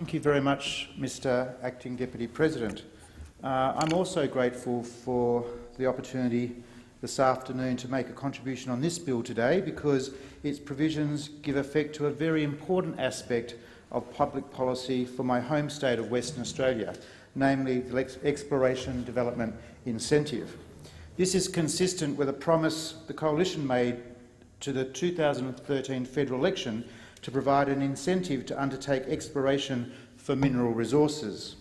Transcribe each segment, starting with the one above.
Thank you very much, Mr Acting Deputy President. I'm also grateful for the opportunity this afternoon to make a contribution on this bill today, because its provisions give effect to a very important aspect of public policy for my home state of Western Australia, namely the Exploration Development Incentive. This is consistent with a promise the Coalition made to the 2013 federal election to provide an incentive to undertake exploration for mineral resources.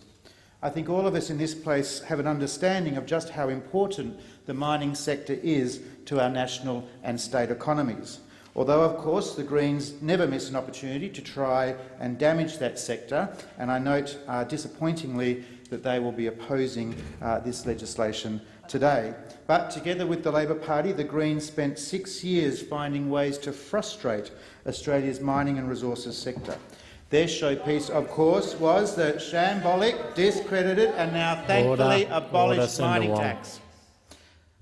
I think all of us in this place have an understanding of just how important the mining sector is to our national and state economies. Although, of course, the Greens never miss an opportunity to try and damage that sector, and I note disappointingly that they will be opposing this legislation today. But together with the Labor Party, the Greens spent 6 years finding ways to frustrate Australia's mining and resources sector. Their showpiece, of course, was the shambolic, discredited and now thankfully abolished mining tax.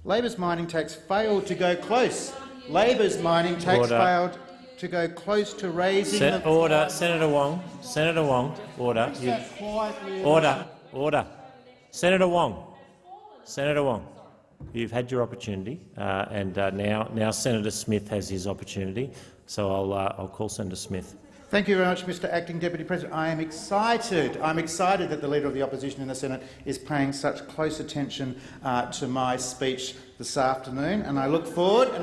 Labor's mining tax failed to go close. Labor's mining tax failed to go close to raising Order. Senator Wong. Senator Wong. Order. Order. Senator Wong. Senator Wong. You've had your opportunity, and now Senator Smith has his opportunity. So I'll call Senator Smith. Thank you very much, Mr Acting Deputy President. I'm excited that the Leader of the Opposition in the Senate is paying such close attention to my speech this afternoon, and I look forward to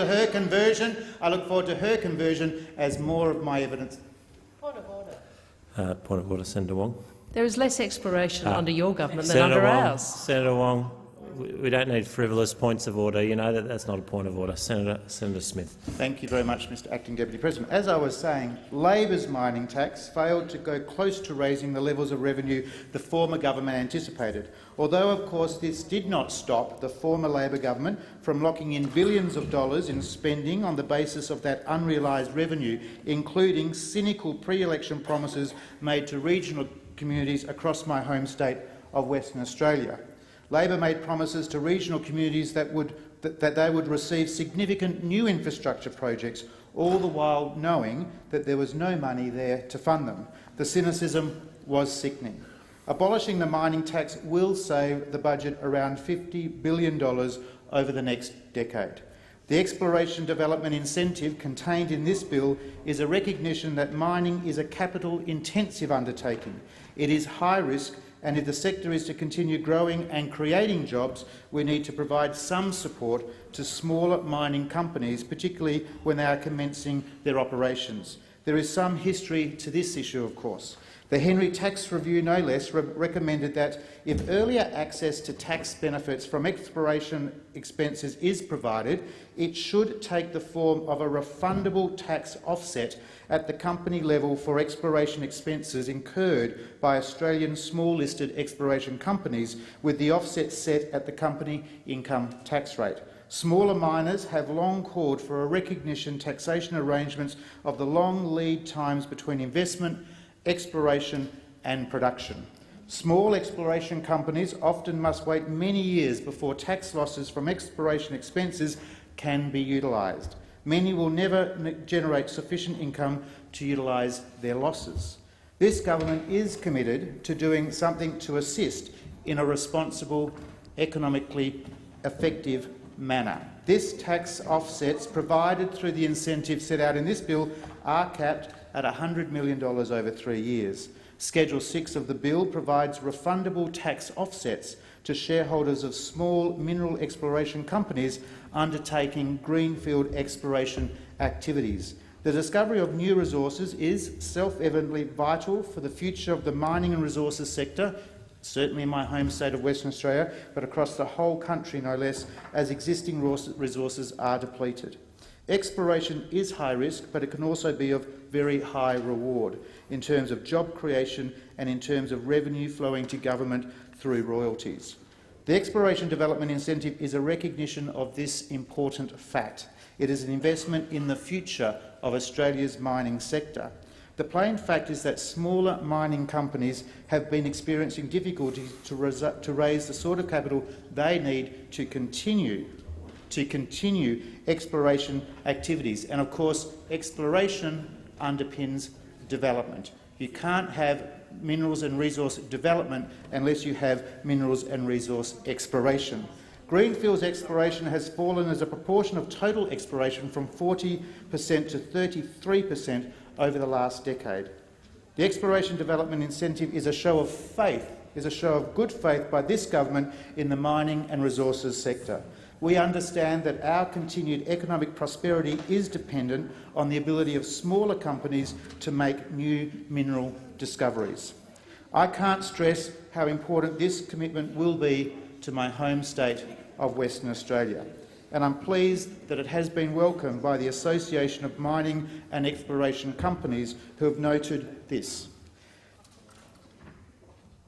her conversion. I look forward to her conversion as more of my evidence. Point of order. Point of order, Senator Wong. There is less exploration under your government than Senator under Wong, ours. Senator Wong, we don't need frivolous points of order. You know that's not a point of order. Senator Smith. Thank you very much, Mr Acting Deputy President. As I was saying, Labor's mining tax failed to go close to raising the levels of revenue the former government anticipated, although, of course, this did not stop the former Labor government from locking in billions of dollars in spending on the basis of that unrealised revenue, including cynical pre-election promises made to regional communities across my home state of Western Australia. Labor made promises to regional communities that they would receive significant new infrastructure projects, all the while knowing that there was no money there to fund them. The cynicism was sickening. Abolishing the mining tax will save the budget around $50 billion over the next decade. The exploration development incentive contained in this bill is a recognition that mining is a capital-intensive undertaking. It is high risk, and if the sector is to continue growing and creating jobs, we need to provide some support to smaller mining companies, particularly when they are commencing their operations. There is some history to this issue, of course. The Henry Tax Review, no less, recommended that if earlier access to tax benefits from exploration expenses is provided, it should take the form of a refundable tax offset at the company level for exploration expenses incurred by Australian small-listed exploration companies, with the offset set at the company income tax rate. Smaller miners have long called for a recognition taxation arrangements of the long lead times between investment, exploration and production. Small exploration companies often must wait many years before tax losses from exploration expenses can be utilised. Many will never generate sufficient income to utilise their losses. This government is committed to doing something to assist in a responsible, economically effective manner. This tax offsets provided through the incentives set out in this bill are capped at $100 million over 3 years. Schedule 6 of the bill provides refundable tax offsets to shareholders of small mineral exploration companies undertaking greenfield exploration activities. The discovery of new resources is self-evidently vital for the future of the mining and resources sector, certainly in my home state of Western Australia, but across the whole country no less, as existing resources are depleted. Exploration is high risk, but it can also be of very high reward in terms of job creation and in terms of revenue flowing to government through royalties. The Exploration Development Incentive is a recognition of this important fact. It is an investment in the future of Australia's mining sector. The plain fact is that smaller mining companies have been experiencing difficulties to raise the sort of capital they need to continue exploration activities. And of course, exploration underpins development. You can't have minerals and resource development unless you have minerals and resource exploration. Greenfields exploration has fallen as a proportion of total exploration from 40% to 33% over the last decade. The exploration development incentive is a show of faith, is a show of good faith by this government in the mining and resources sector. We understand that our continued economic prosperity is dependent on the ability of smaller companies to make new mineral discoveries. I can't stress how important this commitment will be to my home state of Western Australia, and I'm pleased that it has been welcomed by the Association of Mining and Exploration Companies, who have noted this.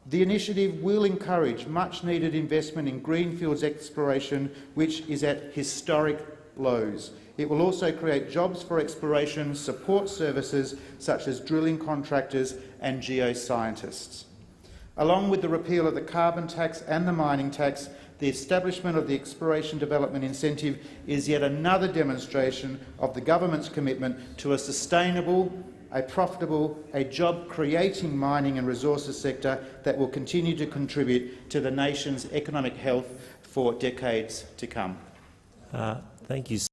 The initiative will encourage much-needed investment in greenfields exploration, which is at historic lows. It will also create jobs for exploration support services such as drilling contractors and geoscientists. Along with the repeal of the carbon tax and the mining tax, the establishment of the exploration development incentive is yet another demonstration of the government's commitment to a sustainable, a profitable, a job-creating mining and resources sector that will continue to contribute to the nation's economic health for decades to come. Thank you.